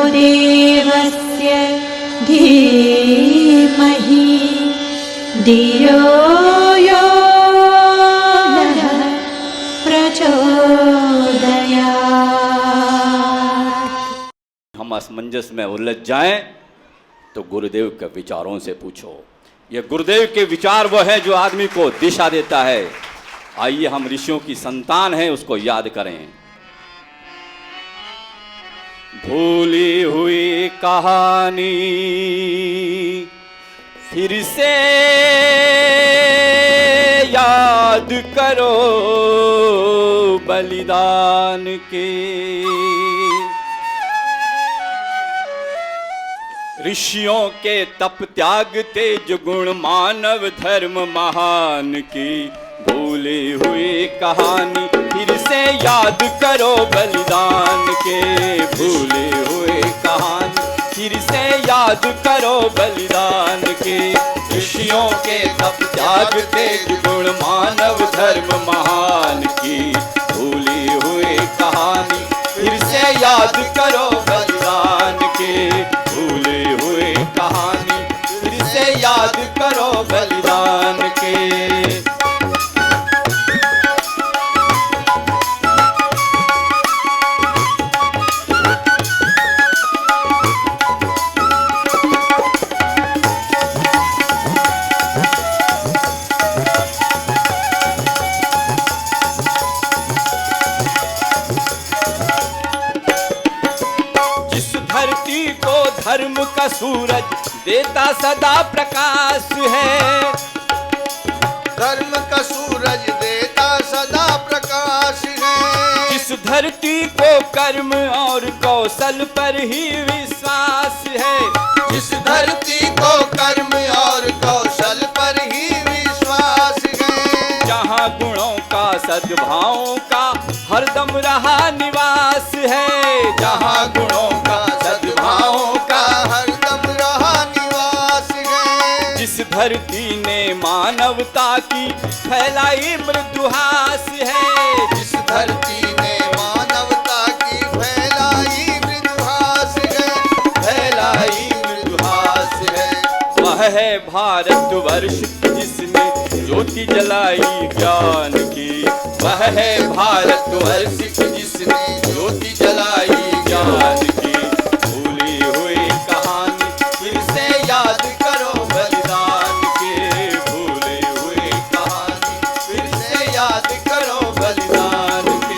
देवस्य धीमहि धियो यो नः प्रचोदयात्। हम असमंजस में उलझ जाएं तो गुरुदेव के विचारों से पूछो। ये गुरुदेव के विचार वो है जो आदमी को दिशा देता है। आइए हम ऋषियों की संतान हैं, उसको याद करें। भूली हुई कहानी फिर से याद करो बलिदान के। ऋषियों के तप त्याग तेज गुण मानव धर्म महान की। भूली हुई कहानी फिर से याद करो बलिदान के। भूली हुई कहानी फिर से याद करो बलिदान के। ऋषियों के तप त्याग तेज गुण मानव धर्म महान की। भूली हुई कहानी फिर से याद करो बलिदान के। भूली हुई कहानी फिर से याद करो बलिदान के। धर्म का सूरज देता सदा प्रकाश है। धर्म का सूरज देता सदा प्रकाश है। इस धरती को कर्म और कौशल पर ही विश्वास है। इस धरती को कर्म और कौशल पर ही विश्वास है। जहाँ गुणों का सद्भावों का हरदम रहा निवास है। जहाँ गुणों का सद्भावों का हरदम रहा निवास है। जिस धरती ने मानवता की फैलाई मृदुहास है। जिस धरती ने मानवता की फैलाई मृदुहास है। फैलाई मृदुहास है। वह है भारतवर्ष जिसने ज्योति जलाई ज्ञान की। वह है भारतवर्ष जिसने ज्योति जलाई ज्ञान की। भूली हुई कहानी फिर से याद करो बलिदान के। भूली हुई कहानी फिर से याद करो बलिदान के।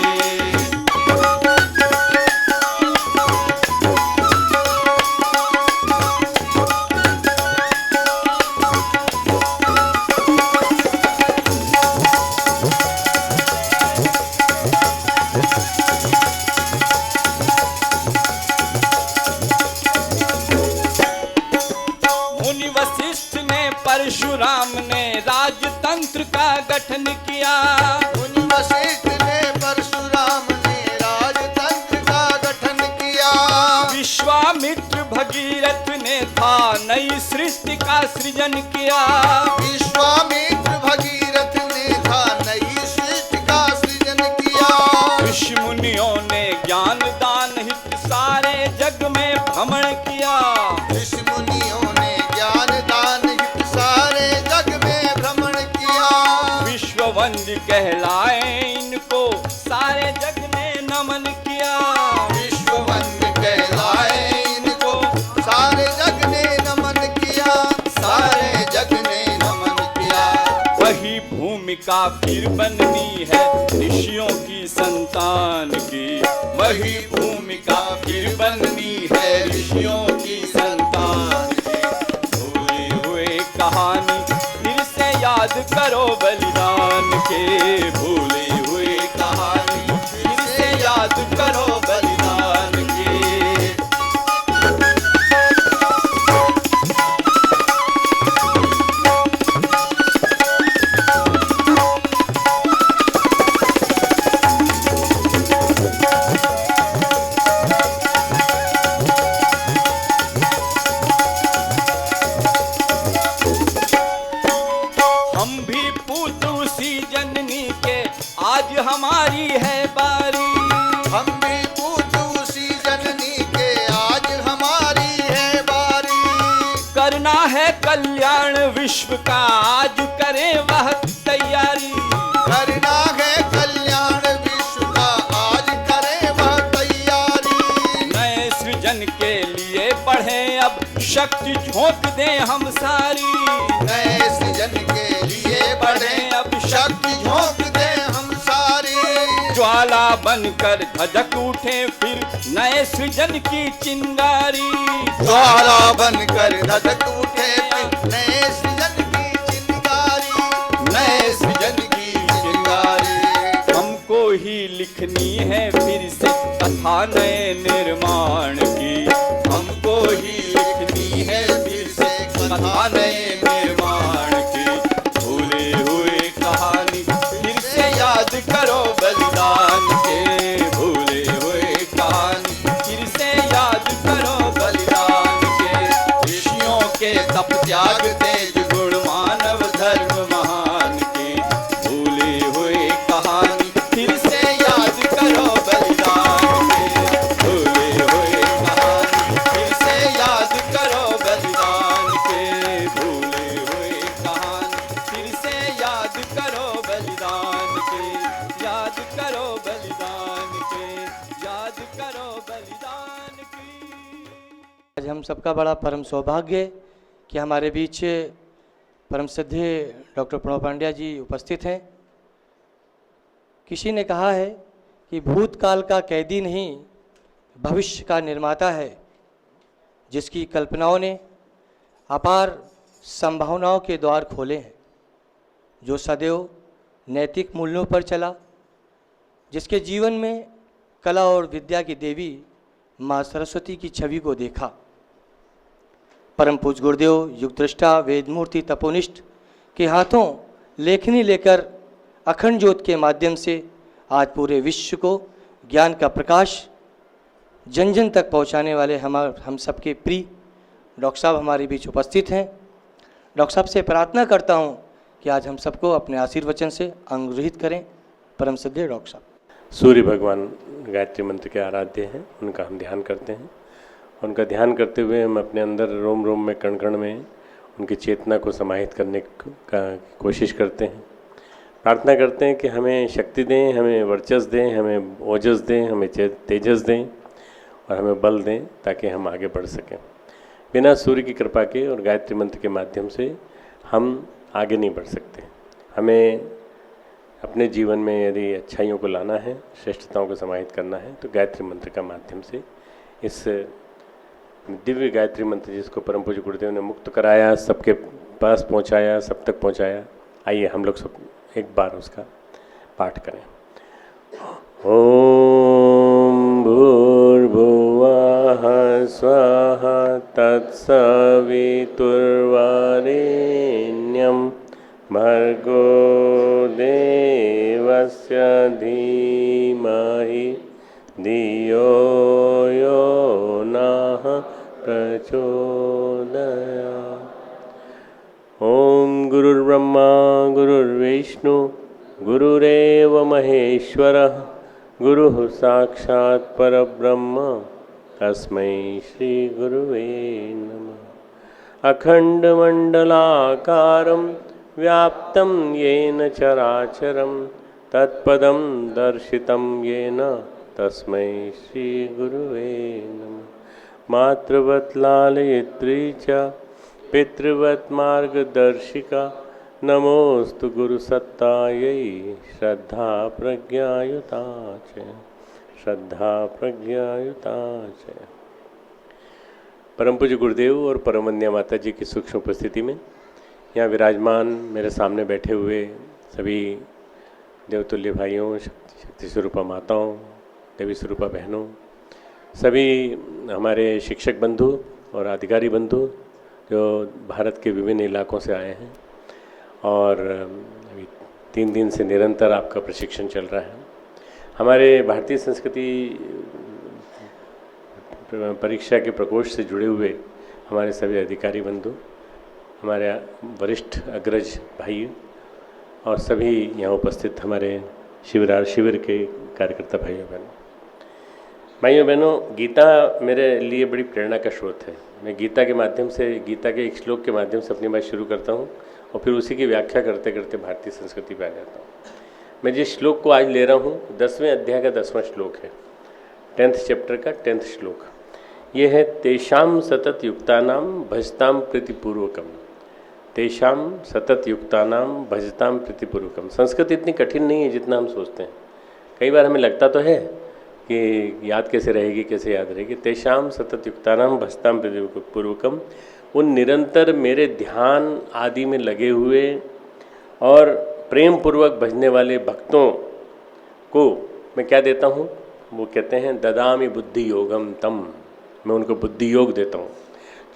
परशुराम ने राजतंत्र का गठन किया। मुनि वशिष्ठ ने परशुराम ने राजतंत्र का गठन किया। विश्वामित्र भगीरथ ने था नई सृष्टि का सृजन किया। विश्वामित्र भगीरथ ने था नई सृष्टि का सृजन किया। ऋषि मुनियों ने ज्ञान दान हित सारे जग में भ्रमण किया। ऋषि मुनियों ने ज्ञान दान हित सारे जग में भ्रमण किया। विश्ववंद्य कहलाए इनको सारे जग ने नमन किया। विश्ववंद्य कहलाए इनको सारे जग ने नमन किया। सारे जग ने नमन किया। वही भूमिका फिर बननी है ऋषियों की संतान की। वही भूमिका फिर बननी है ऋषियों की संतान की। भूली हुई कहानी फिर से याद करो बलिदान के। भूली हुई कहानी फिर से याद करो बलिदान के। विश्व का आज करे वह तैयारी। करना है कल्याण विश्व का आज करे वह तैयारी। नए सृजन के लिए बढ़े अब शक्ति झोंक दें हम सारी। नए सृजन के लिए बढ़े अब शक्ति झोंक दें हम सारी। ज्वाला बनकर धधक उठे फिर नए सृजन की चिंगारी। ज्वाला बनकर धधक उठे फिर नए सृजन की चिंगारी। नए सृजन की चिंगारी। हमको ही लिखनी है फिर से कथा नए निर्माण की। हमको ही लिखनी है फिर से कथा नए निर्माण की। भूले हुए कहानी फिर से याद करो बलिदान के। भूले हुए कहानी फिर से याद करो बलिदान के। ऋषियों के तप त्याग तेज गुण मानव धर्म महान के। भूले हुए कहानी फिर से याद करो बलिदान के। भूले हुए कहानी फिर से याद करो बलिदान के। भूले हुए कहानी फिर से याद करो बलिदान के। याद करो बलिदान के। याद करो बलिदान की। आज हम सबका बड़ा परम सौभाग्य है कि हमारे बीच परम श्रद्धेय डॉक्टर प्रणव पांड्या जी उपस्थित हैं। किसी ने कहा है कि भूतकाल का कैदी नहीं भविष्य का निर्माता है, जिसकी कल्पनाओं ने अपार संभावनाओं के द्वार खोले हैं, जो सदैव नैतिक मूल्यों पर चला, जिसके जीवन में कला और विद्या की देवी माँ सरस्वती की छवि को देखा। परम पूज्य गुरुदेव युगदृष्टा वेदमूर्ति तपोनिष्ठ के हाथों लेखनी लेकर अखंड ज्योत के माध्यम से आज पूरे विश्व को ज्ञान का प्रकाश जन जन तक पहुंचाने वाले हम सबके प्रिय डॉक्टर साहब हमारे बीच उपस्थित हैं। डॉक्टर साहब से प्रार्थना करता हूं कि आज हम सबको अपने आशीर्वचन से अनुग्रहित करें। परम श्रद्धेय डॉक्टर साहब। सूर्य भगवान गायत्री मंत्र के आराध्य हैं, उनका हम ध्यान करते हैं। उनका ध्यान करते हुए हम अपने अंदर रोम रोम में कण कण में उनकी चेतना को समाहित करने का कोशिश करते हैं। प्रार्थना करते हैं कि हमें शक्ति दें, हमें वर्चस्व दें, हमें ओजस दें, हमें तेजस दें और हमें बल दें, ताकि हम आगे बढ़ सकें। बिना सूर्य की कृपा के और गायत्री मंत्र के माध्यम से हम आगे नहीं बढ़ सकते। हमें अपने जीवन में यदि अच्छाइयों को लाना है, श्रेष्ठताओं को समाहित करना है, तो गायत्री मंत्र का माध्यम से इस दिव्य गायत्री मंत्र जिसको परम पूज्य गुरुदेव ने मुक्त कराया, सबके पास पहुंचाया, सब तक पहुंचाया, आइए हम लोग सब एक बार उसका पाठ करें। ओम भूर्भुवः स्वः तत्सवितुर्वरेण्यं भर्गो देवस्य धीमहि धियो यो नः प्रचोदयात्। ओम गुरुर्ब्रह्मा गुरुर्विष्णु गुरुरेव महेश्वरः गुरुः साक्षात् परब्रह्म तस्मै श्री गुरुवे नमः। अखण्डमण्डलाकारं व्याप्तं येन चराचरं तत्पदं दर्शितं येन तस्मै श्री गुरुवे नमः। मातृवत् लालयित्री च पितृवत् मार्गदर्शिका नमोस्तु गुरुसत्तायै श्रद्धा प्रज्ञायुता च। श्रद्धा प्रज्ञायुता च। परम पूज्य गुरुदेव और परमवंद्या माता जी की सूक्ष्म उपस्थिति में यहाँ विराजमान मेरे सामने बैठे हुए सभी देवतुल्य भाइयों, शक्ति स्वरूपा माताओं, देवी स्वरूपा बहनों, सभी हमारे शिक्षक बंधु और अधिकारी बंधु जो भारत के विभिन्न इलाकों से आए हैं और अभी 3 दिन से निरंतर आपका प्रशिक्षण चल रहा है। हमारे भारतीय संस्कृति परीक्षा के प्रकोष्ठ से जुड़े हुए हमारे सभी अधिकारी बंधु, हमारे वरिष्ठ अग्रज भाई और सभी यहाँ उपस्थित हमारे शिविर के कार्यकर्ता भाइयों बहनों, भाइयों बहनों, गीता मेरे लिए बड़ी प्रेरणा का स्रोत है। मैं गीता के माध्यम से, गीता के एक श्लोक के माध्यम से अपनी बात शुरू करता हूँ और फिर उसी की व्याख्या करते करते भारतीय संस्कृति पे आ जाता हूँ। मैं जिस श्लोक को आज ले रहा हूँ 10वें अध्याय का 10वां श्लोक है, 10th चैप्टर का 10th श्लोक। ये है तेषाम सतत युक्तानाम भजताम प्रीतिपूर्वकम। तेषाम सतत युक्तानाम भजताम प्रीतिपूर्वकम। संस्कृत इतनी कठिन नहीं है जितना हम सोचते हैं। कई बार हमें लगता तो है कि याद कैसे रहेगी, कैसे याद रहेगी। तेषाम सतत युक्तानाम भजताम प्रीतिपूर्वकम, उन निरंतर मेरे ध्यान आदि में लगे हुए और प्रेम पूर्वक भजने वाले भक्तों को मैं क्या देता हूँ? वो कहते हैं ददामि बुद्धि योगम तम। मैं उनको बुद्धि योग देता हूँ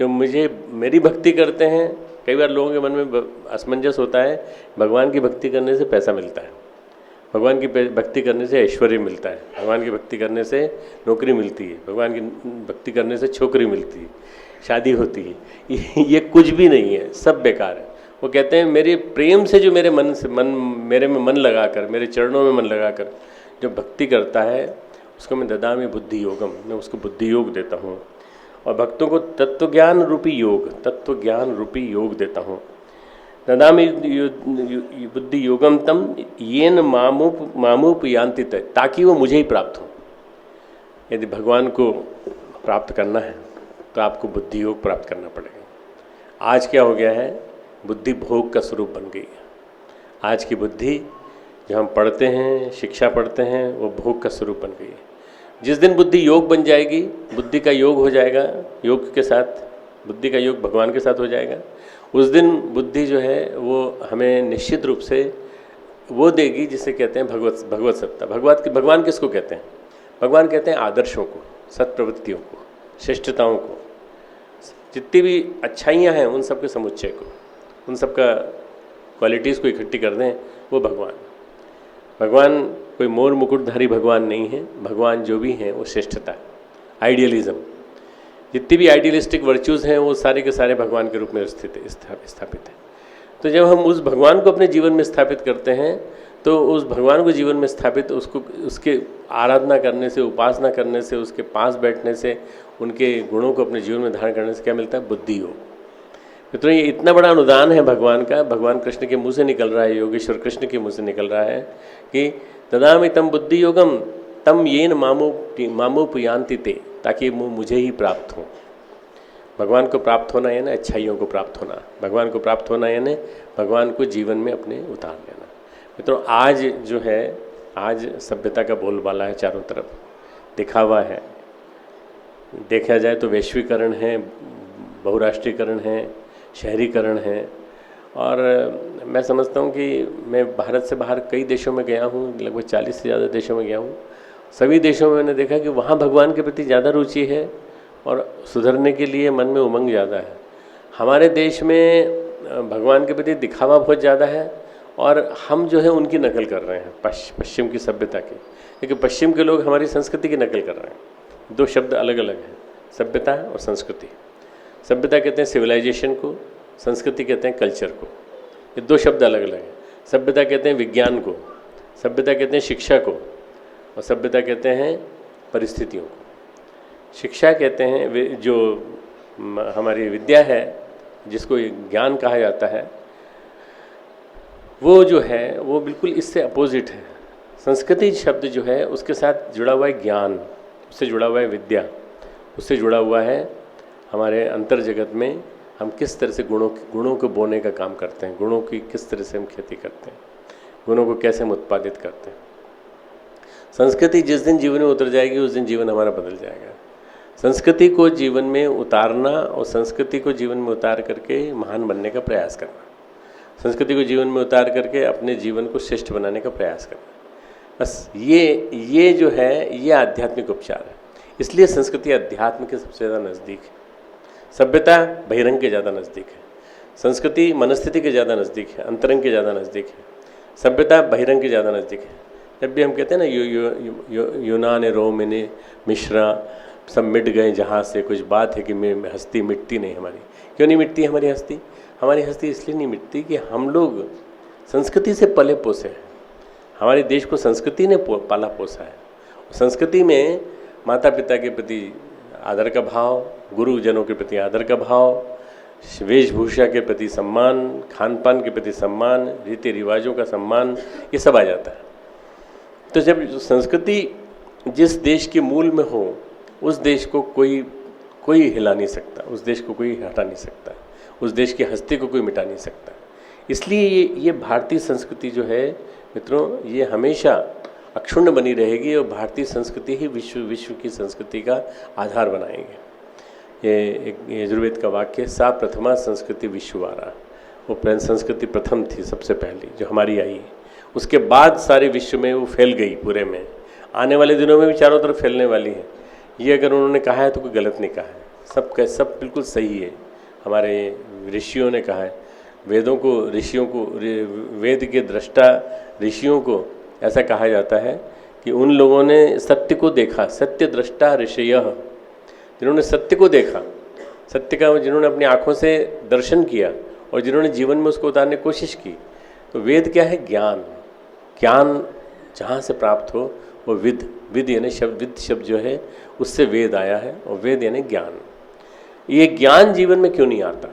जो मुझे मेरी भक्ति करते हैं। कई बार लोगों के मन में असमंजस होता है, भगवान की भक्ति करने से पैसा मिलता है, भगवान की भक्ति करने से ऐश्वर्य मिलता है, भगवान की भक्ति करने से नौकरी मिलती है, भगवान की भक्ति करने से छोकरी मिलती है, शादी होती है। ये कुछ भी नहीं है, सब बेकार है। वो कहते हैं मेरे प्रेम से जो मेरे मेरे में मन लगाकर, मेरे चरणों में मन लगाकर जो भक्ति करता है उसको मैं ददामि बुद्धि योगम, मैं उसको बुद्धि योग देता हूँ। और भक्तों को तत्वज्ञान रूपी योग देता हूँ। ददामि बुद्धि योगम तम येन मामुप यान्ति तय, ताकि वो मुझे ही प्राप्त हो। यदि भगवान को प्राप्त करना है तो आपको बुद्धि योग प्राप्त करना पड़ेगा। आज क्या हो गया है? बुद्धि भोग का स्वरूप बन गई है। आज की बुद्धि जो हम पढ़ते हैं, शिक्षा पढ़ते हैं, वो भोग का स्वरूप बन गई है। जिस दिन बुद्धि योग बन जाएगी, बुद्धि का योग हो जाएगा, योग के साथ बुद्धि का योग भगवान के साथ हो जाएगा, उस दिन बुद्धि जो है वो हमें निश्चित रूप से वो देगी जिसे कहते हैं भगवत सत्ता। भगवान किसको कहते हैं? भगवान कहते हैं आदर्शों को, सत्प्रवृत्तियों को, श्रेष्ठताओं को, जितनी भी अच्छाइयाँ हैं उन सब के समुच्चय को, उन सब का क्वालिटीज़ को इकट्ठी कर दें, वो भगवान कोई मोर मुकुटधारी भगवान नहीं है। भगवान जो भी हैं वो श्रेष्ठता, आइडियलिज्म, जितनी भी आइडियलिस्टिक वर्च्यूज़ हैं वो सारे के सारे भगवान के रूप में स्थापित है। तो जब हम उस भगवान को अपने जीवन में स्थापित करते हैं तो उस भगवान को जीवन में स्थापित, उसको उसके आराधना करने से, उपासना करने से, उसके पास बैठने से, उनके गुणों को अपने जीवन में धारण करने से क्या मिलता है? बुद्धि योग। तो ये इतना बड़ा अनुदान है भगवान का, भगवान कृष्ण के मुँह से निकल रहा है, योगेश्वर कृष्ण के मुँह से निकल रहा है कि ददामि तम बुद्धि योगम तम येन मामुप यान्ति ते, ताकि वो मुझे ही प्राप्त हो। भगवान को प्राप्त होना यानी अच्छाइयों को प्राप्त होना, भगवान को प्राप्त होना यानी भगवान को जीवन में अपने उतार लेना। मित्रों, आज जो है, आज सभ्यता का बोलबाला है, चारों तरफ दिखावा है। देखा जाए तो वैश्वीकरण है, बहुराष्ट्रीयकरण है, शहरीकरण है। और मैं समझता हूँ कि मैं भारत से बाहर कई देशों में गया हूँ, लगभग 40 से ज़्यादा देशों में गया हूँ। सभी देशों में मैंने देखा कि वहाँ भगवान के प्रति ज़्यादा रुचि है और सुधरने के लिए मन में उमंग ज़्यादा है। हमारे देश में भगवान के प्रति दिखावा बहुत ज़्यादा है और हम जो है उनकी नकल कर रहे हैं, पश्चिम की सभ्यता की। लेकिन पश्चिम के लोग हमारी संस्कृति की नकल कर रहे हैं। दो शब्द अलग अलग हैं, सभ्यता और संस्कृति। सभ्यता कहते हैं सिविलाइजेशन को, संस्कृति कहते हैं कल्चर को। ये दो शब्द अलग अलग हैं। सभ्यता कहते हैं विज्ञान को, सभ्यता कहते हैं शिक्षा को, और सभ्यता कहते हैं परिस्थितियों को। शिक्षा कहते हैं जो हमारी विद्या है, जिसको ज्ञान कहा जाता है, वो जो है वो बिल्कुल इससे अपोजिट है। संस्कृति शब्द जो है उसके साथ जुड़ा हुआ है ज्ञान, उससे जुड़ा हुआ है विद्या, उससे जुड़ा हुआ है हमारे अंतर जगत में हम किस तरह से गुणों को बोने का काम करते हैं, गुणों की किस तरह से हम खेती करते हैं, गुणों को कैसे हम उत्पादित करते हैं। संस्कृति जिस दिन जीवन में उतर जाएगी उस दिन जीवन हमारा बदल जाएगा। संस्कृति को जीवन में उतारना और संस्कृति को जीवन में उतार करके महान बनने का प्रयास करना, संस्कृति को जीवन में उतार करके अपने जीवन को श्रेष्ठ बनाने का प्रयास करना, बस ये जो है ये आध्यात्मिक उपचार है। इसलिए संस्कृति अध्यात्म के सबसे ज़्यादा नज़दीक है, सभ्यता बहिरंग के ज़्यादा नज़दीक है, संस्कृति मनस्थिति के ज़्यादा नज़दीक है, अंतरंग के ज़्यादा नज़दीक है, सभ्यता बहिरंग के ज़्यादा नज़दीक है। जब भी हम कहते हैं ना यूनान रोम ने मिश्रा सब मिट गए जहाँ से, कुछ बात है कि मैं हस्ती मिटती नहीं हमारी। क्यों नहीं मिटती हमारी हस्ती? हमारी हस्ती इसलिए नहीं मिटती कि हम लोग संस्कृति से पले पोसे हैं। हमारे देश को संस्कृति ने पाला पोसा है। संस्कृति में माता पिता के प्रति आदर का भाव, गुरुजनों के प्रति आदर का भाव, वेशभूषा के प्रति सम्मान, खान पान के प्रति सम्मान, रीति रिवाजों का सम्मान, ये सब आ जाता है। तो जब संस्कृति जिस देश के मूल में हो, उस देश को कोई हिला नहीं सकता, उस देश को कोई हटा नहीं सकता, उस देश की हस्ती को कोई मिटा नहीं सकता। इसलिए ये भारतीय संस्कृति जो है मित्रों, ये हमेशा अक्षुण्ण बनी रहेगी और भारतीय संस्कृति ही विश्व की संस्कृति का आधार बनाएगी। ये एक यजुर्वेद का वाक्य है, सा प्रथमा संस्कृति विश्ववारा। वो संस्कृति प्रथम थी, सबसे पहली जो हमारी आई, उसके बाद सारे विश्व में वो फैल गई पूरे में, आने वाले दिनों में भी चारों तरफ फैलने वाली है। ये अगर उन्होंने कहा है तो कोई गलत नहीं कहा है, सब बिल्कुल सही है। हमारे ऋषियों ने कहा है, वेदों को, ऋषियों को, वेद के दृष्टा ऋषियों को ऐसा कहा जाता है कि उन लोगों ने सत्य को देखा, सत्य दृष्टा ऋषयः, जिन्होंने सत्य को देखा, सत्य का जिन्होंने अपनी आँखों से दर्शन किया और जिन्होंने जीवन में उसको उतारने की कोशिश की। तो वेद क्या है? ज्ञान। ज्ञान जहाँ से प्राप्त हो वो विद यानी विद शब्द जो है उससे वेद आया है, और वेद यानी ज्ञान। ये ज्ञान जीवन में क्यों नहीं आता?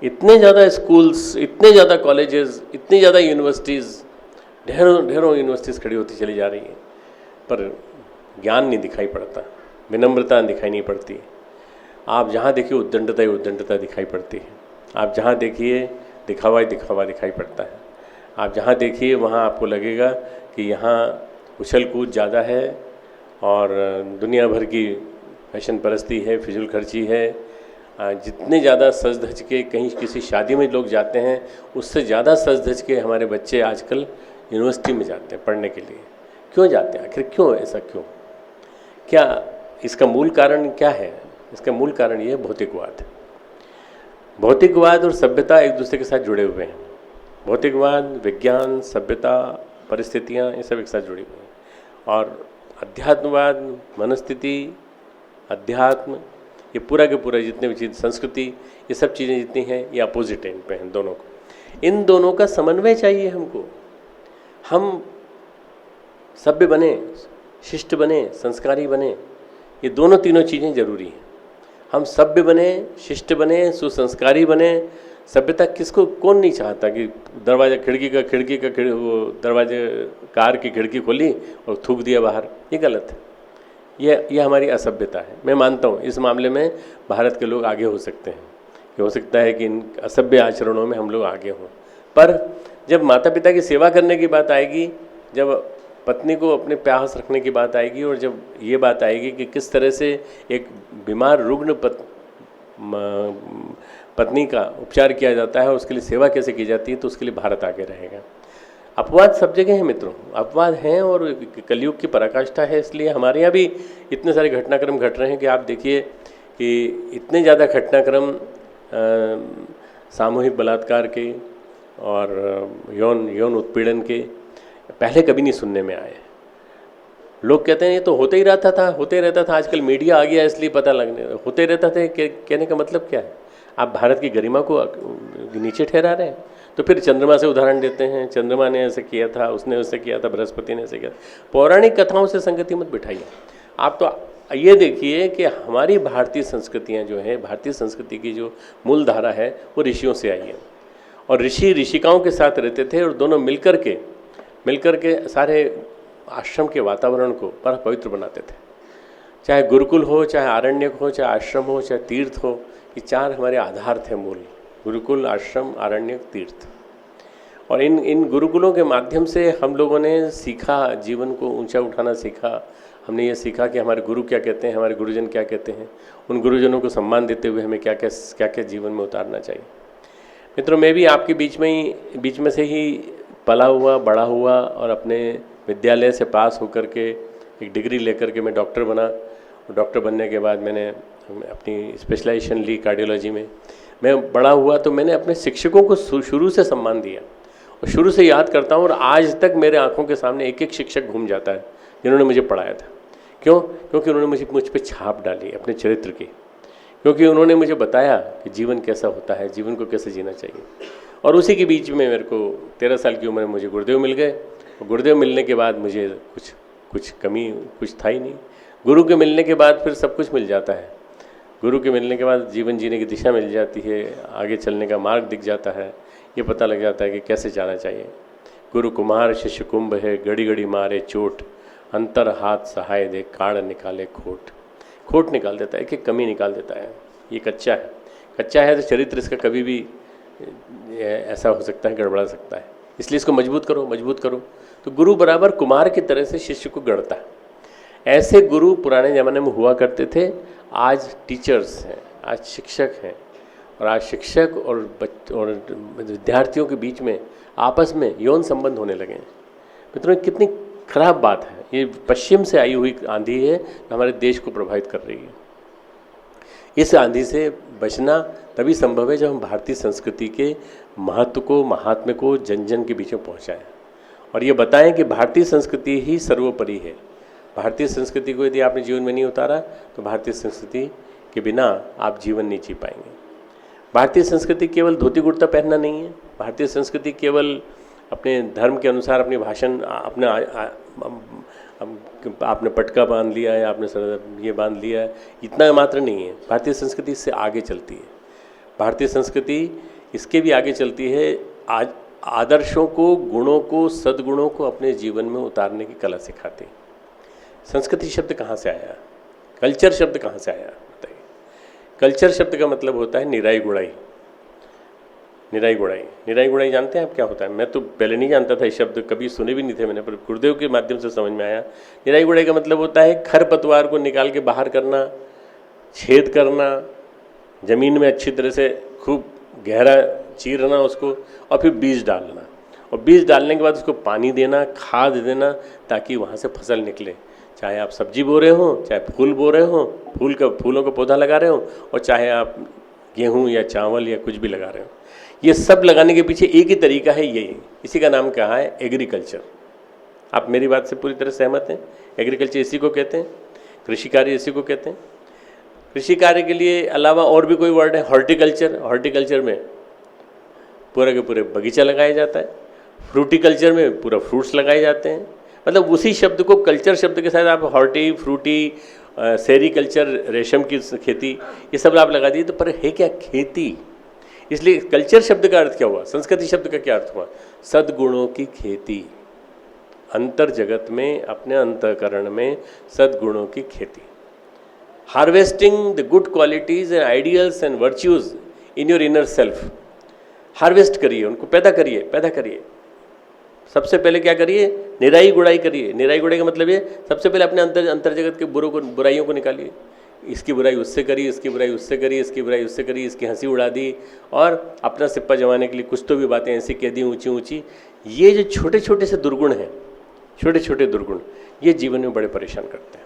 इतने ज़्यादा स्कूल्स, इतने ज़्यादा कॉलेजेस, इतनी ज़्यादा यूनिवर्सिटीज़, ढेरों यूनिवर्सिटीज़ खड़ी होती चली जा रही हैं, पर ज्ञान नहीं दिखाई पड़ता, विनम्रता दिखाई नहीं पड़ती। आप जहाँ देखिए उद्दंडता ही उद्दंडता दिखाई पड़ती है, आप जहाँ देखिए दिखावा ही दिखावा दिखाई पड़ता है, आप जहाँ देखिए वहाँ आपको लगेगा कि यहाँ उछल कूद ज़्यादा है और दुनिया भर की फैशन परस्ती है, फिजूल खर्ची है। जितने ज़्यादा सज धज के कहीं किसी शादी में लोग जाते हैं, उससे ज़्यादा सज धज के हमारे बच्चे आजकल यूनिवर्सिटी में जाते हैं पढ़ने के लिए। क्यों जाते हैं? आखिर क्यों ऐसा क्यों? क्या इसका मूल कारण क्या है? इसका मूल कारण ये है भौतिकवाद। भौतिकवाद और सभ्यता एक दूसरे के साथ जुड़े हुए हैं। भौतिकवाद, विज्ञान, सभ्यता, परिस्थितियाँ, ये सब एक साथ जुड़ी हुई हैं। और अध्यात्मवाद, मनस्थिति, अध्यात्म, ये पूरा के पूरा जितने भी चीज़, संस्कृति, ये सब चीज़ें जितनी हैं ये अपोजिट एंड पे हैं दोनों को। इन दोनों का समन्वय चाहिए हमको। हम सभ्य बने, शिष्ट बने, संस्कारी बने, ये दोनों तीनों चीज़ें जरूरी हैं। हम सभ्य बने, शिष्ट बने, सुसंस्कारी बने। सभ्यता किसको, कौन नहीं चाहता कि दरवाज़ा वो दरवाजे कार की खिड़की खोली और थूक दिया बाहर? ये गलत है, ये हमारी असभ्यता है। मैं मानता हूँ इस मामले में भारत के लोग आगे हो सकते हैं, कि हो सकता है कि इन असभ्य आचरणों में हम लोग आगे हों, पर जब माता पिता की सेवा करने की बात आएगी, जब पत्नी को अपने प्यास रखने की बात आएगी, और जब ये बात आएगी कि किस तरह से एक बीमार रुग्ण पत्नी का उपचार किया जाता है, उसके लिए सेवा कैसे की जाती है, तो उसके लिए भारत आगे रहेगा। अपवाद सब जगह हैं मित्रों, अपवाद हैं और कलयुग की पराकाष्ठा है। इसलिए हमारे यहाँ भी इतने सारे घटनाक्रम घट रहे हैं कि आप देखिए कि इतने ज़्यादा घटनाक्रम सामूहिक बलात्कार के और यौन उत्पीड़न के पहले कभी नहीं सुनने में आए। लोग कहते हैं ये तो होते ही रहता था, आजकल मीडिया आ गया इसलिए पता लगने, होते रहता था। कहने का मतलब क्या है? आप भारत की गरिमा को नीचे ठहरा रहे हैं। तो फिर चंद्रमा से उदाहरण देते हैं, चंद्रमा ने ऐसे किया था, उसने उससे किया था, बृहस्पति ने ऐसे किया था। पौराणिक कथाओं से संगति मत बिठाइए। आप तो ये देखिए कि हमारी भारतीय संस्कृतियाँ जो हैं, भारतीय संस्कृति की जो मूल धारा है वो ऋषियों से आई है, और ऋषिकाओं के साथ रहते थे, और दोनों मिलकर के सारे आश्रम के वातावरण को बड़ा पवित्र बनाते थे। चाहे गुरुकुल हो, चाहे आरण्यक हो, चाहे आश्रम हो, चाहे तीर्थ हो, ये चार हमारे आधार थे मूल: गुरुकुल, आश्रम, आरण्यक, तीर्थ। और इन गुरुकुलों के माध्यम से हम लोगों ने सीखा, जीवन को ऊंचा उठाना सीखा। हमने ये सीखा कि हमारे गुरु क्या कहते हैं, हमारे गुरुजन क्या कहते हैं, उन गुरुजनों को सम्मान देते हुए हमें क्या क्या जीवन में उतारना चाहिए। मित्रों, मैं भी आपके बीच में से ही पला हुआ, बड़ा हुआ, और अपने विद्यालय से पास होकर के एक डिग्री लेकर के मैं डॉक्टर बना। और डॉक्टर बनने के बाद मैंने अपनी स्पेशलाइजेशन ली कार्डियोलॉजी में। मैं बड़ा हुआ तो मैंने अपने शिक्षकों को शुरू से सम्मान दिया, और शुरू से याद करता हूँ, और आज तक मेरे आंखों के सामने एक शिक्षक घूम जाता है जिन्होंने मुझे पढ़ाया था। क्यों? क्योंकि उन्होंने मुझ पर छाप डाली अपने चरित्र की, क्योंकि उन्होंने मुझे बताया कि जीवन कैसा होता है, जीवन को कैसे जीना चाहिए। और उसी के बीच में मेरे को 13 साल की उम्र में मुझे गुरुदेव मिल गए, और गुरुदेव मिलने के बाद मुझे कुछ कमी कुछ था ही नहीं। गुरु के मिलने के बाद फिर सब कुछ मिल जाता है। गुरु के मिलने के बाद जीवन जीने की दिशा मिल जाती है, आगे चलने का मार्ग दिख जाता है, ये पता लग जाता है कि कैसे जाना चाहिए। गुरु कुम्हार शिष्य कुंभ है, घड़ी घड़ी मारे चोट, अंतर हाथ सहाय दे, काढ़ निकाले खोट। खोट निकाल देता है, एक कमी निकाल देता है। ये कच्चा है, कच्चा है तो चरित्र इसका कभी भी ऐसा हो सकता है, गड़बड़ा सकता है। इसलिए इसको मजबूत करो, मजबूत करो। तो गुरु बराबर कुम्हार की तरह से शिष्य को गढ़ता है। ऐसे गुरु पुराने ज़माने में हुआ करते थे। आज टीचर्स हैं, आज शिक्षक हैं, और आज शिक्षक और विद्यार्थियों के बीच में आपस में यौन संबंध होने लगे हैं। मित्रों, कितनी खराब बात है। ये पश्चिम से आई हुई आंधी है जो हमारे देश को प्रभावित कर रही है। इस आंधी से बचना तभी संभव है जब हम भारतीय संस्कृति के महत्व को, महात्म्य को जन जन के बीच में पहुँचाएँ और ये बताएं कि भारतीय संस्कृति ही सर्वोपरि है। भारतीय संस्कृति को यदि आपने जीवन में नहीं उतारा तो भारतीय संस्कृति के बिना आप जीवन नहीं जी पाएंगे। भारतीय संस्कृति केवल धोती कुर्ता पहनना नहीं है। भारतीय संस्कृति केवल अपने धर्म के अनुसार अपनी भाषण, आपने पटका बांध लिया है, आपने ये बांध लिया है, इतना मात्र नहीं है। भारतीय संस्कृति इससे आगे चलती है। भारतीय संस्कृति इसके भी आगे चलती है। आज आदर्शों को, गुणों को, सद्गुणों को अपने जीवन में उतारने की कला सिखाती है। संस्कृति शब्द कहाँ से आया? कल्चर शब्द कहाँ से आया बताइए? कल्चर शब्द का मतलब होता है निराई गुड़ाई। निराई गुड़ाई, निराई गुड़ाई जानते हैं आप क्या होता है? मैं तो पहले नहीं जानता था, ये शब्द कभी सुने भी नहीं थे मैंने, पर गुरुदेव के माध्यम से समझ में आया। निराई गुड़ाई का मतलब होता है खरपतवार को निकाल के बाहर करना, छेद करना, ज़मीन में अच्छी तरह से खूब गहरा चीरना उसको, और फिर बीज डालना, और बीज डालने के बाद उसको पानी देना, खाद देना, ताकि वहाँ से फसल निकले। चाहे आप सब्जी बो रहे हो, चाहे फूल बो रहे हो, फूलों का पौधा लगा रहे हो, और चाहे आप गेहूँ या चावल या कुछ भी लगा रहे हो, ये सब लगाने के पीछे एक ही तरीका है, यही। इसी का नाम क्या है? एग्रीकल्चर। आप मेरी बात से पूरी तरह सहमत हैं? एग्रीकल्चर इसी को कहते हैं, कृषि कार्य इसी को कहते हैं। कृषि कार्य के लिए अलावा और भी कोई वर्ड है, हॉर्टिकल्चर। हॉर्टिकल्चर में पूरे के पूरे बगीचा लगाया जाता है। फ्रूटिकल्चर में पूरा फ्रूट्स लगाए जाते हैं। मतलब उसी शब्द को कल्चर शब्द के साथ आप हॉर्टी, फ्रूटी, सेरीकल्चर, रेशम की खेती, ये सब आप लगा दिए, तो पर है क्या? खेती। इसलिए कल्चर शब्द का अर्थ क्या हुआ? संस्कृति शब्द का क्या अर्थ हुआ? सद्गुणों की खेती। अंतर जगत में, अपने अंतःकरण में सद्गुणों की खेती। Harvesting the good qualities and ideals and virtues in your inner self. Harvest करिए, उनको पैदा करिए, पैदा करिए। सबसे पहले क्या करिए? निराई गुड़ाई करिए। निराई गुड़ाई का मतलब ये, सबसे पहले अपने अंतर जगत के बुराइयों को निकालिए। इसकी बुराई उससे करी, इसकी बुराई उससे करी, इसकी बुराई उससे करी, इसकी हंसी उड़ा दी, और अपना सिप्पा जमाने के लिए कुछ तो भी बातें ऐसी कह दी ऊंची ऊंची। ये जो छोटे छोटे से दुर्गुण हैं, छोटे छोटे दुर्गुण, ये जीवन में बड़े परेशान करते हैं।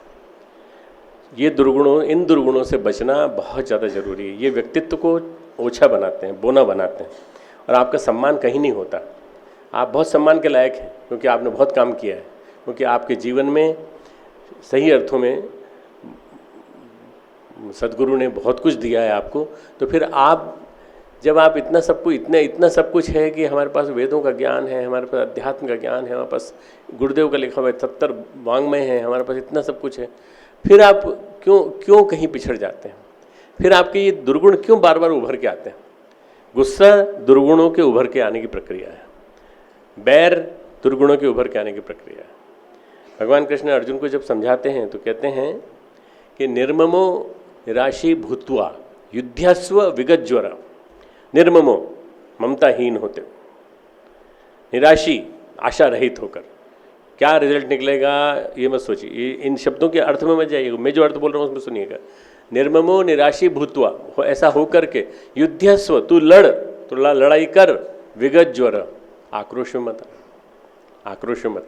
ये दुर्गुणों, इन दुर्गुणों से बचना बहुत ज़्यादा ज़रूरी है। ये व्यक्तित्व को ओछा बनाते हैं, बोना बनाते हैं, और आपका सम्मान कहीं नहीं होता। आप बहुत सम्मान के लायक हैं क्योंकि आपने बहुत काम किया है, क्योंकि आपके जीवन में सही अर्थों में सदगुरु ने बहुत कुछ दिया है आपको। तो फिर आप, जब आप इतना सब कुछ, इतना सब कुछ है कि हमारे पास वेदों का ज्ञान है, हमारे पास अध्यात्म का ज्ञान है, हमारे पास गुरुदेव का लिखा हुआ 77 वाङ्मय है, हमारे पास इतना सब कुछ है, फिर आप क्यों कहीं पिछड़ जाते हैं? फिर आपके ये दुर्गुण क्यों बार बार उभर के आते हैं? गुस्सा दुर्गुणों के उभर के आने की प्रक्रिया है। बैर दुर्गुणों के उभर के आने की प्रक्रिया है। भगवान कृष्ण अर्जुन को जब समझाते हैं तो कहते हैं कि निर्ममो निराशी भूत्वा युद्धस्व विगज्वर। निर्ममो, ममताहीन होते हो, निराशी, आशा रहित होकर। क्या रिजल्ट निकलेगा ये मत सोचिए, इन शब्दों के अर्थ में मत जाइएगा, मैं जो अर्थ बोल रहा हूँ उसमें सुनिएगा। निर्ममो निराशी भूत्वा, ऐसा होकर के, युद्धस्व, तू लड़, तो लड़ाई कर, विगज्वर, आक्रोश में मत, आक्रोश में मत।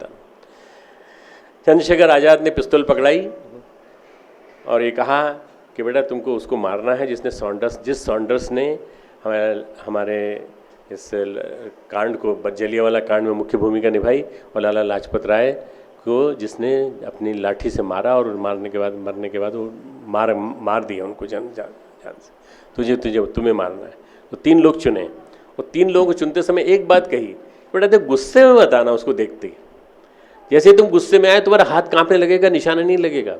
चंद्रशेखर आज़ाद ने पिस्तौल पकड़ाई और ये कहा कि बेटा तुमको उसको मारना है जिस सॉन्डर्स ने हमारे इस कांड को, जलियांवाला कांड में मुख्य भूमिका निभाई, और लाला लाजपत राय को जिसने अपनी लाठी से मारा, और मरने के बाद वो मार दिया उनको जान से। तुम्हें मारना है। तो 3 लोग चुने, और 3 लोगों को चुनते समय एक बात कही, बेटा तो गुस्से में मत आना उसको देखते ही। जैसे तुम गुस्से में आए तुम्हारा हाथ कांपने लगेगा, निशाना नहीं लगेगा।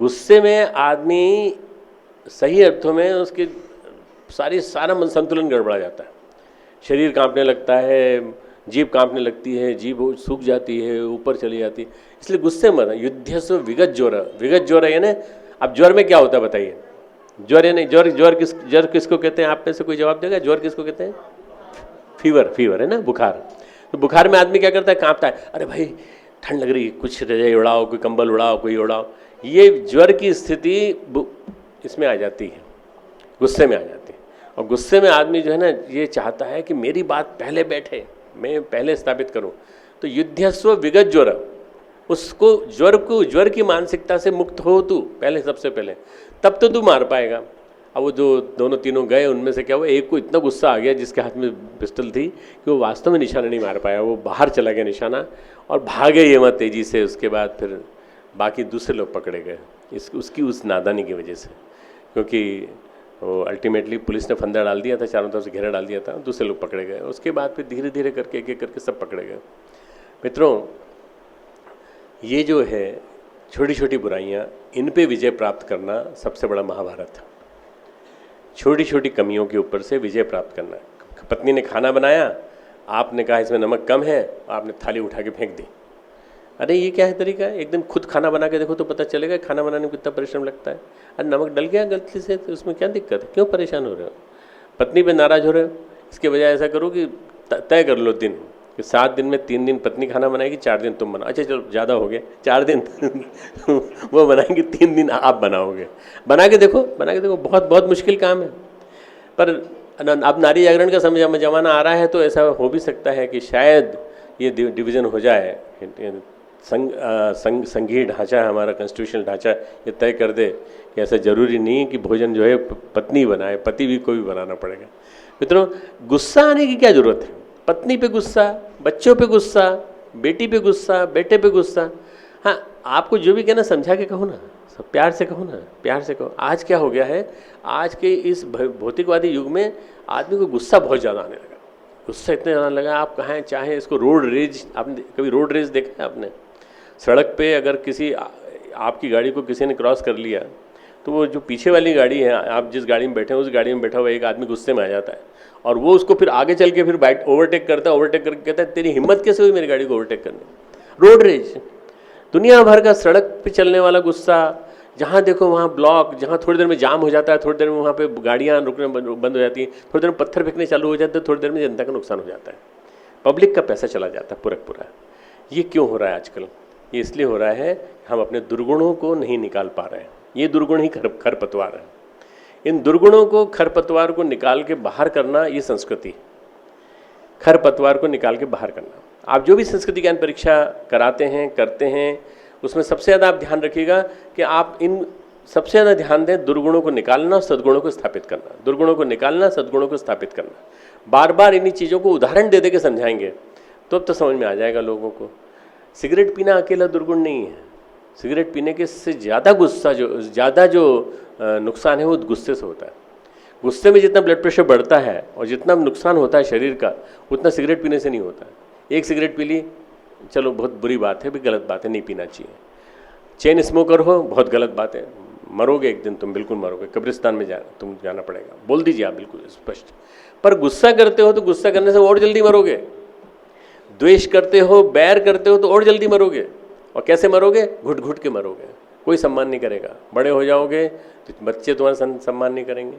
गुस्से में आदमी सही अर्थों में उसके सारा मन संतुलन गड़बड़ा जाता है, शरीर कांपने लगता है, जीभ कांपने लगती है, जीभ सूख जाती है, ऊपर चली जाती है। इसलिए गुस्से में युद्धस्व विगत ज्वर है ना। अब ज्वर में क्या होता है बताइए? ज्वर है नहीं, ज्वर किसको कहते हैं? आप में से कोई जवाब देगा? ज्वर किसको कहते हैं? फीवर है ना, बुखार। तो बुखार में आदमी क्या करता है? कांपता है, अरे भाई ठंड लग रही है, कुछ रजाई उड़ाओ, कोई कंबल उड़ाओ, कोई उड़ाओ। ये ज्वर की स्थिति इसमें आ जाती है, गुस्से में आ जाती है। और गुस्से में आदमी जो है ना, ये चाहता है कि मेरी बात पहले बैठे, मैं पहले स्थापित करूं। तो युद्धस्व विगत ज्वर, उसको ज्वर की मानसिकता से मुक्त हो तू पहले, सबसे पहले, तब तो तू मार पाएगा। अब वो जो दोनों तीनों गए, उनमें से क्या हुआ, एक को इतना गुस्सा आ गया जिसके हाथ में पिस्टल थी कि वो वास्तव में निशाना नहीं मार पाया, वो बाहर चला गया निशाना और भागे ये वहाँ तेज़ी से। उसके बाद फिर बाकी दूसरे लोग पकड़े गए उसकी उस नादानी की वजह से, क्योंकि वो अल्टीमेटली पुलिस ने फंदा डाल दिया था, चारों तरफ से घेरा डाल दिया था, दूसरे लोग पकड़े गए। उसके बाद फिर धीरे धीरे करके एक एक करके सब पकड़े गए। मित्रों, ये जो है छोटी छोटी बुराइयाँ, इन पे विजय प्राप्त करना सबसे बड़ा महाभारत है। छोटी छोटी कमियों के ऊपर से विजय प्राप्त करना। पत्नी ने खाना बनाया, आपने कहा इसमें नमक कम है, आपने थाली उठा के फेंक दी। अरे ये क्या है तरीका है? एक दिन खुद खाना बना के देखो तो पता चलेगा खाना बनाने में कितना परिश्रम लगता है। अरे नमक डल गया गलती से तो उसमें क्या दिक्कत है? क्यों परेशान हो रहे हो? पत्नी पे नाराज हो रहे हो? इसके बजाय ऐसा करो कि तय कर लो दिन कि 7 दिन में 3 दिन पत्नी खाना बनाएगी, 4 दिन तुम बनाओ। अच्छा चलो ज़्यादा हो गया, 4 दिन वो बनाएंगे, 3 दिन आप बनाओगे। बना के देखो बहुत बहुत मुश्किल काम है। पर अब नारी जागरण का समय जमाना आ रहा है, तो ऐसा हो भी सकता है कि शायद ये डिवीज़न हो जाए। संघीय ढांचा, हमारा कॉन्स्टिट्यूशनल ढांचा ये तय कर दे कि ऐसा ज़रूरी नहीं कि भोजन जो है पत्नी बनाए, पति भी कोई बनाना पड़ेगा। मित्रों, गुस्सा आने की क्या ज़रूरत है? पत्नी पे गुस्सा, बच्चों पे गुस्सा, बेटी पे गुस्सा, बेटे पे गुस्सा। हाँ, आपको जो भी कहना समझा के कहो ना, सब प्यार से कहो ना, प्यार से कहो। आज क्या हो गया है, आज के इस भौतिकवादी युग में आदमी को गुस्सा बहुत ज़्यादा आने लगा। गुस्सा इतना ज़्यादा लगा, आप कहें चाहे इसको रोड रेज, आपने कभी रोड रेज देखा है आपने? सड़क पे अगर किसी आपकी गाड़ी को किसी ने क्रॉस कर लिया, तो वो जो पीछे वाली गाड़ी है, आप जिस गाड़ी में बैठे हैं उस गाड़ी में बैठा हुआ एक आदमी गुस्से में आ जाता है और वो उसको फिर आगे चल के फिर ओवरटेक करता है। ओवरटेक करके कहता है तेरी हिम्मत कैसे हुई मेरी गाड़ी को ओवरटेक करने? रोड रेज, दुनिया भर का सड़क पे चलने वाला गुस्सा। जहाँ देखो वहाँ ब्लॉक, जहाँ थोड़ी देर में जाम हो जाता है, थोड़ी देर में वहाँ पे गाड़ियाँ रुकने बंद हो जाती हैं, थोड़ी देर में पत्थर फेंकने चालू हो जाते हैं, थोड़ी देर में जनता का नुकसान हो जाता है, पब्लिक का पैसा चला जाता है पूरा। ये क्यों हो रहा है आजकल? ये इसलिए हो रहा है हम अपने दुर्गुणों को नहीं निकाल पा रहे हैं। ये दुर्गुण ही खरपतवार है। इन दुर्गुणों को, खरपतवार को निकाल के बाहर करना, ये संस्कृति। खरपतवार को निकाल के बाहर करना। आप जो भी संस्कृति ज्ञान परीक्षा कराते हैं, करते हैं, उसमें सबसे ज़्यादा आप ध्यान रखिएगा कि आप इन सबसे ज़्यादा ध्यान दें दुर्गुणों को निकालना और सद्गुणों को स्थापित करना। दुर्गुणों को निकालना, सद्गुणों को स्थापित करना। बार बार इन्हीं चीज़ों को उदाहरण दे दे के समझाएंगे तो अब तो समझ में आ जाएगा लोगों को। सिगरेट पीना अकेला दुर्गुण नहीं है। सिगरेट पीने के से ज़्यादा जो नुकसान है वो गुस्से से होता है। गुस्से में जितना ब्लड प्रेशर बढ़ता है और जितना नुकसान होता है शरीर का, उतना सिगरेट पीने से नहीं होता है। एक सिगरेट पी ली, चलो बहुत बुरी बात है, भी गलत बात है, नहीं पीना चाहिए। चेन स्मोकर हो, बहुत गलत बात है, मरोगे एक दिन, तुम बिल्कुल मरोगे, कब्रिस्तान में तुम जाना पड़ेगा, बोल दीजिए आप बिल्कुल स्पष्ट। पर गुस्सा करते हो तो गुस्सा करने से और जल्दी मरोगे। द्वेष करते हो, बैर करते हो तो और जल्दी मरोगे। और कैसे मरोगे? घुट घुट के मरोगे। कोई सम्मान नहीं करेगा। बड़े हो जाओगे तो बच्चे तुम्हारा सम्मान नहीं करेंगे।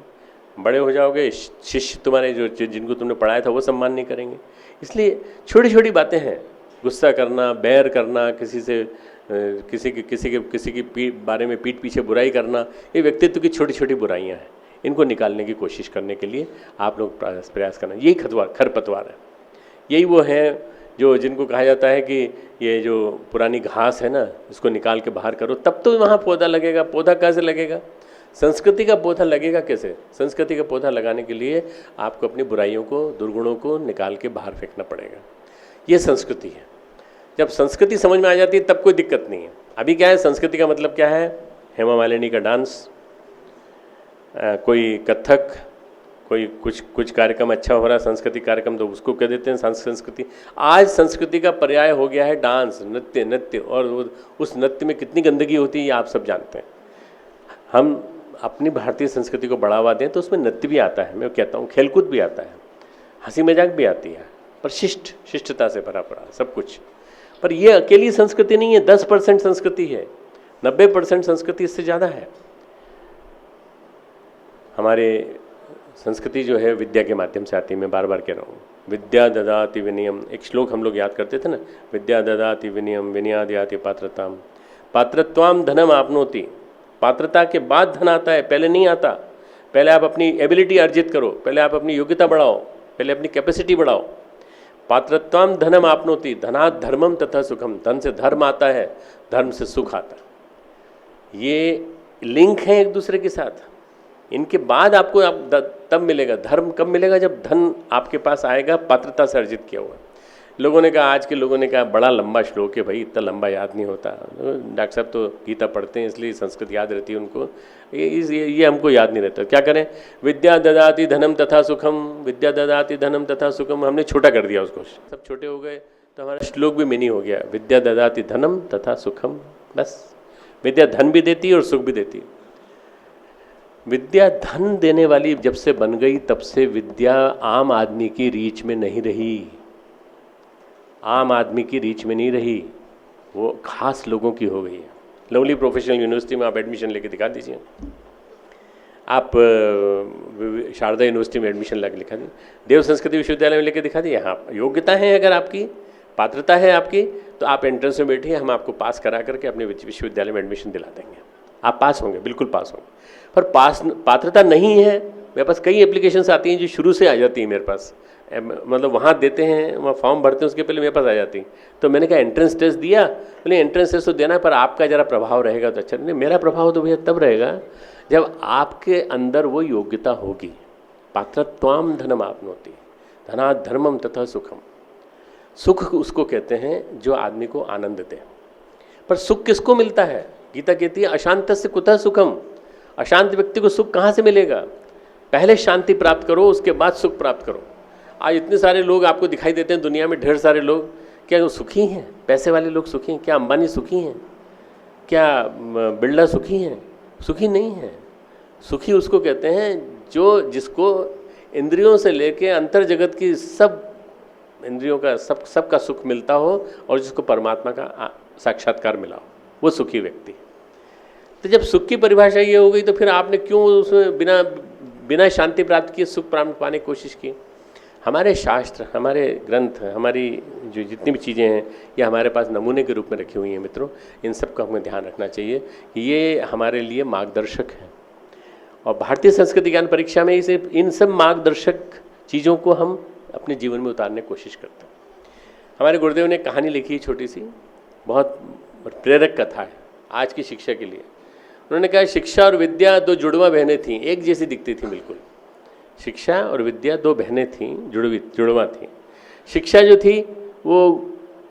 बड़े हो जाओगे, शिष्य तुम्हारे जो जिनको तुमने पढ़ाया था वो सम्मान नहीं करेंगे। इसलिए छोटी छोटी बातें हैं, गुस्सा करना, बैर करना, किसी की बारे में पीठ पीछे बुराई करना, ये व्यक्तित्व की छोटी छोटी बुराइयां हैं। इनको निकालने की कोशिश करने के लिए आप लोग प्रयास करना। यही खरपतवार है। यही वो है जो जिनको कहा जाता है कि ये जो पुरानी घास है ना, इसको निकाल के बाहर करो, तब तो वहाँ पौधा लगेगा। पौधा कैसे लगेगा? संस्कृति का पौधा लगेगा कैसे? संस्कृति का पौधा लगाने के लिए आपको अपनी बुराइयों को, दुर्गुणों को निकाल के बाहर फेंकना पड़ेगा। ये संस्कृति है। जब संस्कृति समझ में आ जाती है तब कोई दिक्कत नहीं है। अभी क्या है, संस्कृति का मतलब क्या है? हेमा मालिनी का डांस, कोई कथक, कोई कुछ कार्यक्रम अच्छा हो रहा है, सांस्कृतिक कार्यक्रम, तो उसको कह देते हैं संस्कृति। आज संस्कृति का पर्याय हो गया है डांस, नृत्य। और उस नृत्य में कितनी गंदगी होती है ये आप सब जानते हैं। हम अपनी भारतीय संस्कृति को बढ़ावा दें तो उसमें नृत्य भी आता है, मैं कहता हूँ खेलकूद भी आता है, हंसी मजाक भी आती है, पर शिष्टता से भरा पड़ा सब कुछ। पर ये अकेली संस्कृति नहीं है, 10% संस्कृति है, 90% संस्कृति इससे ज़्यादा है। हमारे संस्कृति जो है विद्या के माध्यम से आती है, मैं बार बार कह रहा हूँ, विद्या ददाति विनयम, एक श्लोक हम लोग याद करते थे ना, विद्या ददाति विनयम विनयाद याति पात्रताम, पात्रत्वाम धनम आपनोति। पात्रता के बाद धन आता है, पहले नहीं आता। पहले आप अपनी एबिलिटी अर्जित करो, पहले आप अपनी योग्यता बढ़ाओ, पहले अपनी कैपेसिटी बढ़ाओ। पात्रत्वाम धनम आपनोति, धनात् धर्मम तथा सुखम, धन से धर्म आता है, धर्म से सुख आता है। ये लिंक है एक दूसरे के साथ। इनके बाद आपको तब मिलेगा धर्म, कब मिलेगा? जब धन आपके पास आएगा पात्रता से अर्जित किया हुआ। लोगों ने कहा, आज के लोगों ने कहा बड़ा लंबा श्लोक है भाई, इतना लंबा याद नहीं होता। डॉक्टर साहब तो गीता पढ़ते हैं इसलिए संस्कृत याद रहती है उनको, ये हमको याद नहीं रहता। क्या करें? विद्या ददाति धनम तथा सुखम, विद्या ददाति धनम तथा सुखम, हमने छोटा कर दिया उसको, सब छोटे हो गए तो हमारा श्लोक भी मिनी हो गया। विद्या ददाति धनम तथा सुखम, बस विद्या धन भी देती है और सुख भी देती है। विद्या धन देने वाली जब से बन गई तब से विद्या आम आदमी की रीच में नहीं रही, आम आदमी की रीच में नहीं रही, वो खास लोगों की हो गई है। लवली प्रोफेशनल यूनिवर्सिटी में आप एडमिशन लेके दिखा दीजिए, आप शारदा यूनिवर्सिटी में एडमिशन लेके दिखा दीजिए, देव संस्कृति विश्वविद्यालय में लेके दिखा दीजिए। हाँ, योग्यता है, अगर आपकी पात्रता है आपकी, तो आप एंट्रेंस में बैठिए, हम आपको पास करा करके अपने विश्वविद्यालय में एडमिशन दिला देंगे, आप पास होंगे, बिल्कुल पास होंगे। पर पात्रता नहीं है, मेरे पास कई एप्लीकेशंस आती हैं जो शुरू से आ जाती हैं मेरे पास, मतलब वहाँ देते हैं, वहाँ फॉर्म भरते हैं, उसके पहले मेरे पास आ जाती। तो मैंने कहा एंट्रेंस टेस्ट दिया, बोले एंट्रेंस टेस्ट तो देना पर आपका ज़रा प्रभाव रहेगा तो अच्छा। नहीं, मेरा प्रभाव तो भैया तब रहेगा जब आपके अंदर वो योग्यता होगी। पात्रत्वाम धनम आपनोति, धनात् धर्मम तथा सुखम। सुख उसको कहते हैं जो आदमी को आनंद दे। पर सुख किसको मिलता है? गीता कहती है अशांतस्य कुतः सुखम। अशांत व्यक्ति को सुख कहाँ से मिलेगा? पहले शांति प्राप्त करो, उसके बाद सुख प्राप्त करो। आज इतने सारे लोग आपको दिखाई देते हैं दुनिया में, ढेर सारे लोग, क्या वो सुखी हैं? पैसे वाले लोग सुखी हैं? क्या अंबानी सुखी हैं? क्या बिरला सुखी हैं? सुखी नहीं है। सुखी उसको कहते हैं जिसको इंद्रियों से लेके अंतर जगत की सब इंद्रियों का सबका सुख मिलता हो और जिसको परमात्मा का साक्षात्कार मिला हो, वो सुखी व्यक्ति। तो जब सुख की परिभाषा ये हो गई तो फिर आपने क्यों उसमें बिना शांति प्राप्त किए सुख प्राप्त पाने की कोशिश की? हमारे शास्त्र, हमारे ग्रंथ, हमारी जो जितनी भी चीज़ें हैं ये हमारे पास नमूने के रूप में रखी हुई हैं मित्रों। इन सब का हमें ध्यान रखना चाहिए कि ये हमारे लिए मार्गदर्शक हैं। और भारतीय संस्कृति ज्ञान परीक्षा में इसे इन सब मार्गदर्शक चीज़ों को हम अपने जीवन में उतारने की कोशिश करते हैं। हमारे गुरुदेव ने कहानी लिखी छोटी सी, बहुत प्रेरक कथा है आज की शिक्षा के लिए। उन्होंने कहा शिक्षा और विद्या दो जुड़वा बहनें थीं, एक जैसी दिखती थी बिल्कुल। शिक्षा और विद्या दो बहनें थीं, जुड़वा थीं। शिक्षा जो थी वो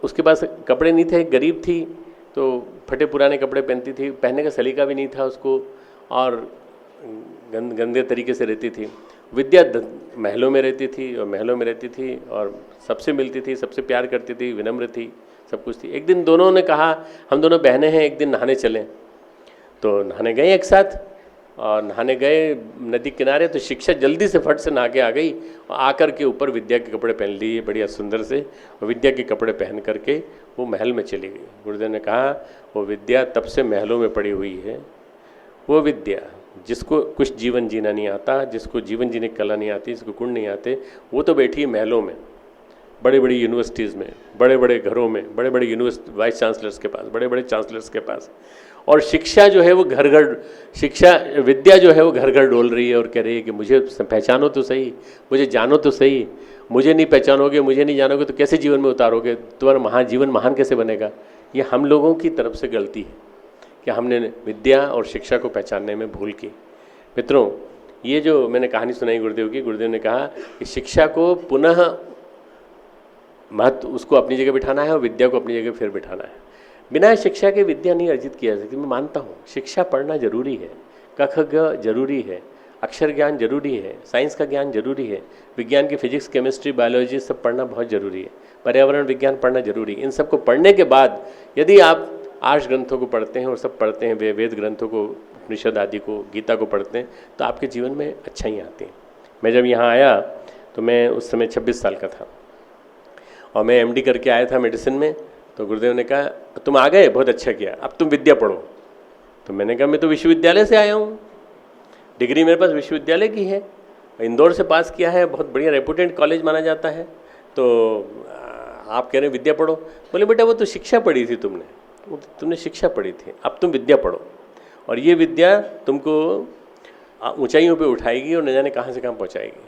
उसके पास कपड़े नहीं थे, गरीब थी, तो फटे पुराने कपड़े पहनती थी, पहनने का सलीका भी नहीं था उसको, और गंदे तरीके से रहती थी। विद्या महलों में रहती थी और सबसे मिलती थी, सबसे प्यार करती थी, विनम्र थी, सब कुछ थी। एक दिन दोनों ने कहा हम दोनों बहनें हैं, एक दिन नहाने चलें। तो नहाने गए एक साथ, और नहाने गए नदी किनारे। तो शिक्षा जल्दी से फट से नहा के आ गई और आकर के ऊपर विद्या के कपड़े पहन लिए बढ़िया सुंदर से, और विद्या के कपड़े पहन करके वो महल में चली गई। गुरुदेव ने कहा वो विद्या तब से महलों में पड़ी हुई है। वो विद्या जिसको कुछ जीवन जीना नहीं आता, जिसको जीवन जीने की कला नहीं आती, जिसको गुण नहीं आते, वो तो बैठी है महलों में, बड़ी बड़ी यूनिवर्सिटीज़ में, बड़े बड़े घरों में, बड़े बड़े वाइस चांसलर्स के पास, बड़े बड़े चांसलर्स के पास। और शिक्षा जो है वो घर घर, शिक्षा विद्या जो है वो घर घर डोल रही है और कह रही है कि मुझे पहचानो तो सही, मुझे जानो तो सही, मुझे नहीं पहचानोगे, मुझे नहीं जानोगे तो कैसे जीवन में उतारोगे, तुम्हारा जीवन महान कैसे बनेगा? ये हम लोगों की तरफ से गलती है कि हमने विद्या और शिक्षा को पहचानने में भूल की। मित्रों, ये जो मैंने कहानी सुनाई गुरुदेव की, गुरुदेव ने कहा कि शिक्षा को पुनः महत्व उसको अपनी जगह बिठाना है और विद्या को अपनी जगह फिर बिठाना है। बिना शिक्षा के विद्या नहीं अर्जित किया जा सकती। मैं मानता हूँ शिक्षा पढ़ना जरूरी है, क ख ग जरूरी है, अक्षर ज्ञान जरूरी है, साइंस का ज्ञान जरूरी है, विज्ञान की फिजिक्स, केमिस्ट्री, बायोलॉजी सब पढ़ना बहुत जरूरी है, पर्यावरण विज्ञान पढ़ना जरूरी है। इन सबको पढ़ने के बाद यदि आप आर्ष ग्रंथों को पढ़ते हैं और सब पढ़ते हैं, वेद ग्रंथों को उपनिषद आदि को, गीता को पढ़ते हैं तो आपके जीवन में अच्छाई आती है। मैं जब यहाँ आया तो मैं उस समय 26 साल का था और मैं MD करके आया था मेडिसिन में। तो गुरुदेव ने कहा तुम आ गए, बहुत अच्छा किया, अब तुम विद्या पढ़ो। तो मैंने कहा मैं तो विश्वविद्यालय से आया हूँ, डिग्री मेरे पास विश्वविद्यालय की है, इंदौर से पास किया है, बहुत बढ़िया रेपुटेड कॉलेज माना जाता है, तो आप कह रहे हैं विद्या पढ़ो। बोले बेटा वो तो शिक्षा पढ़ी थी तुमने शिक्षा पढ़ी थी, अब तुम विद्या पढ़ो और ये विद्या तुमको ऊंचाइयों पे उठाएगी और न जाने कहाँ से कहाँ पहुँचाएगी।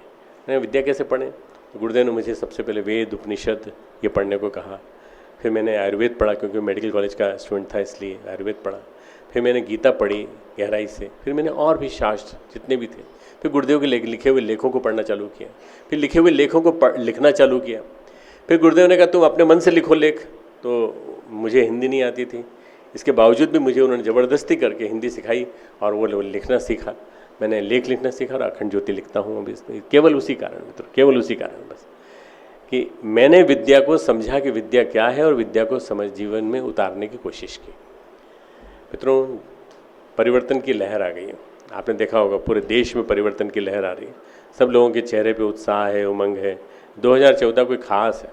मैंने विद्या कैसे पढ़ें? तो गुरुदेव ने मुझे सबसे पहले वेद उपनिषद ये पढ़ने को कहा। फिर मैंने आयुर्वेद पढ़ा, क्योंकि मेडिकल कॉलेज का स्टूडेंट था इसलिए आयुर्वेद पढ़ा। फिर मैंने गीता पढ़ी गहराई से। फिर मैंने और भी शास्त्र जितने भी थे, फिर गुरुदेव के लिखे हुए लेखों को पढ़ना चालू किया। फिर लिखे हुए लेखों को लिखना चालू किया। फिर गुरुदेव ने कहा तुम अपने मन से लिखो लेख। तो मुझे हिंदी नहीं आती थी, इसके बावजूद भी मुझे उन्होंने ज़बरदस्ती करके हिंदी सिखाई और वो लिखना सीखा। मैंने लेख लिखना सीखा और अखंड ज्योति लिखता हूँ अभी। केवल उसी कारण मित्र, केवल उसी कारण बस कि मैंने विद्या को समझा कि विद्या क्या है और विद्या को समझ जीवन में उतारने की कोशिश की। मित्रों, परिवर्तन की लहर आ गई है। आपने देखा होगा पूरे देश में परिवर्तन की लहर आ रही है। सब लोगों के चेहरे पे उत्साह है, उमंग है। 2014 कोई खास है।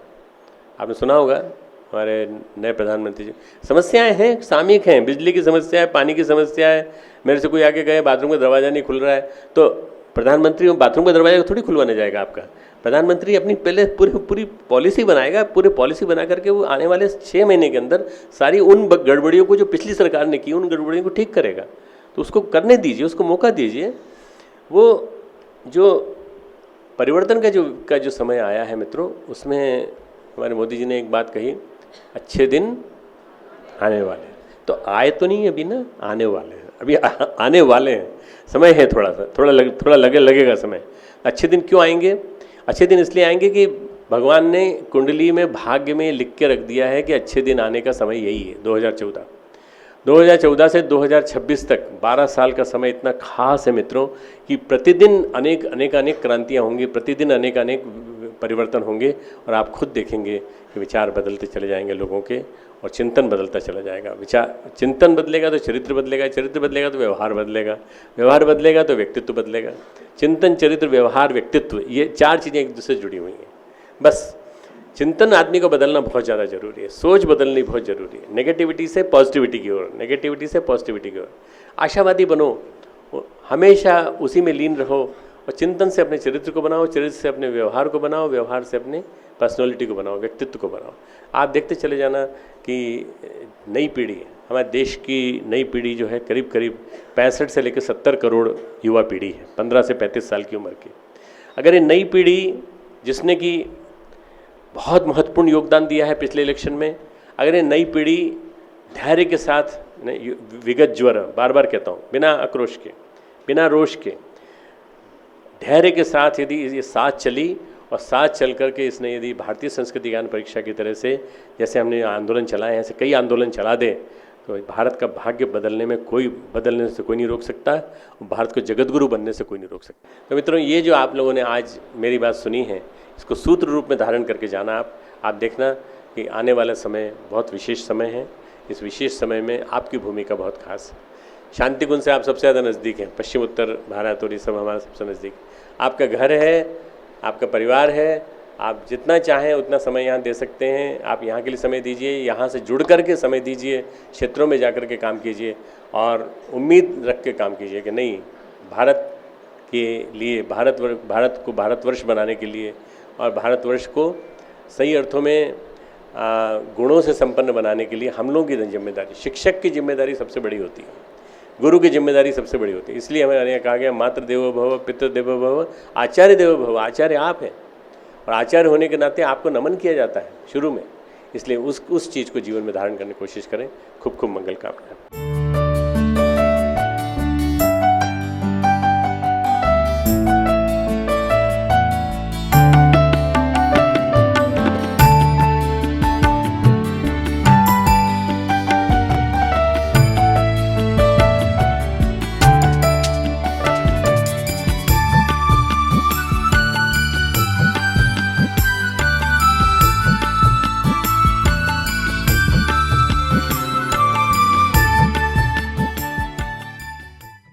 आपने सुना होगा हमारे नए प्रधानमंत्री जी, समस्याएं हैं, सामयिक हैं, बिजली की समस्या है, पानी की समस्या है। मेरे से कोई आगे गए बाथरूम का दरवाज़ा नहीं खुल रहा है, तो प्रधानमंत्री बाथरूम का दरवाजा थोड़ी खुलवाने जाएगा आपका। प्रधानमंत्री अपनी पहले पूरी पॉलिसी बनाएगा, पूरी पॉलिसी बना करके वो आने वाले 6 महीने के अंदर सारी उन गड़बड़ियों को जो पिछली सरकार ने की, उन गड़बड़ियों को ठीक करेगा। तो उसको करने दीजिए, उसको मौका दीजिए। वो जो परिवर्तन का जो समय आया है मित्रों, उसमें हमारे मोदी जी ने एक बात कही, अच्छे दिन आने वाले हैं। तो आए तो नहीं अभी ना, आने वाले हैं, अभी आने वाले हैं। समय है थोड़ा लगेगा समय। अच्छे दिन क्यों आएंगे? अच्छे दिन इसलिए आएंगे कि भगवान ने कुंडली में, भाग्य में लिख के रख दिया है कि अच्छे दिन आने का समय यही है। 2014 से 2026 तक 12 साल का समय इतना खास है मित्रों कि प्रतिदिन अनेक क्रांतियाँ होंगी, प्रतिदिन अनेक परिवर्तन होंगे और आप खुद देखेंगे कि विचार बदलते चले जाएंगे लोगों के और चिंतन बदलता चला जाएगा। चिंतन बदलेगा तो चरित्र बदलेगा, चरित्र बदलेगा तो व्यवहार बदलेगा, व्यवहार बदलेगा तो व्यक्तित्व बदलेगा। चिंतन, चरित्र, व्यवहार, व्यक्तित्व, ये 4 चीज़ें एक दूसरे से जुड़ी हुई हैं। बस चिंतन आदमी को बदलना बहुत ज़्यादा जरूरी है, सोच बदलनी बहुत ज़रूरी है। नेगेटिविटी से पॉजिटिविटी की ओर, नेगेटिविटी से पॉजिटिविटी की ओर। आशावादी बनो, हमेशा उसी में लीन रहो और चिंतन से अपने चरित्र को बनाओ, चरित्र से अपने व्यवहार को बनाओ, व्यवहार से अपने पर्सनैलिटी को बनाओ, व्यक्तित्व को बनाओ। आप देखते चले जाना कि नई पीढ़ी, हमारे देश की नई पीढ़ी जो है करीब 65 से लेकर 70 करोड़ युवा पीढ़ी है, 15 से 35 साल की उम्र की। अगर ये नई पीढ़ी जिसने कि बहुत महत्वपूर्ण योगदान दिया है पिछले इलेक्शन में, अगर ये नई पीढ़ी धैर्य के साथ, विगत ज्वर, बार बार कहता हूँ, बिना आक्रोश के, बिना रोष के, धैर्य के साथ यदि ये साथ चली और साथ चल करके इसने यदि भारतीय संस्कृति ज्ञान परीक्षा की तरह से जैसे हमने आंदोलन चलाए हैं, ऐसे कई आंदोलन चला दें, तो भारत का भाग्य बदलने से कोई नहीं रोक सकता, भारत को जगतगुरु बनने से कोई नहीं रोक सकता। तो मित्रों, ये जो आप लोगों ने आज मेरी बात सुनी है, इसको सूत्र रूप में धारण करके जाना। आप देखना कि आने वाला समय बहुत विशेष समय है। इस विशेष समय में आपकी भूमिका बहुत खास है। शांति कुंज से आप सबसे ज़्यादा नज़दीक हैं, पश्चिम उत्तर भारत और ये सब हमारा सबसे नज़दीक। आपका घर है, आपका परिवार है, आप जितना चाहें उतना समय यहाँ दे सकते हैं। आप यहाँ के लिए समय दीजिए, यहाँ से जुड़ कर के समय दीजिए, क्षेत्रों में जा कर के काम कीजिए और उम्मीद रख के काम कीजिए कि नहीं, भारत के लिए, भारत को भारतवर्ष बनाने के लिए और भारतवर्ष को सही अर्थों में गुणों से संपन्न बनाने के लिए हम लोगों की जिम्मेदारी, शिक्षक की जिम्मेदारी सबसे बड़ी होती है, गुरु की जिम्मेदारी सबसे बड़ी होती है। इसलिए हमें यहाँ कहा गया मातृ देवो भव, पितृ देवो भव, आचार्य देवो भव। आचार्य आप हैं और आचार्य होने के नाते आपको नमन किया जाता है शुरू में, इसलिए उस चीज़ को जीवन में धारण करने की कोशिश करें। खूब खूब मंगल कामना।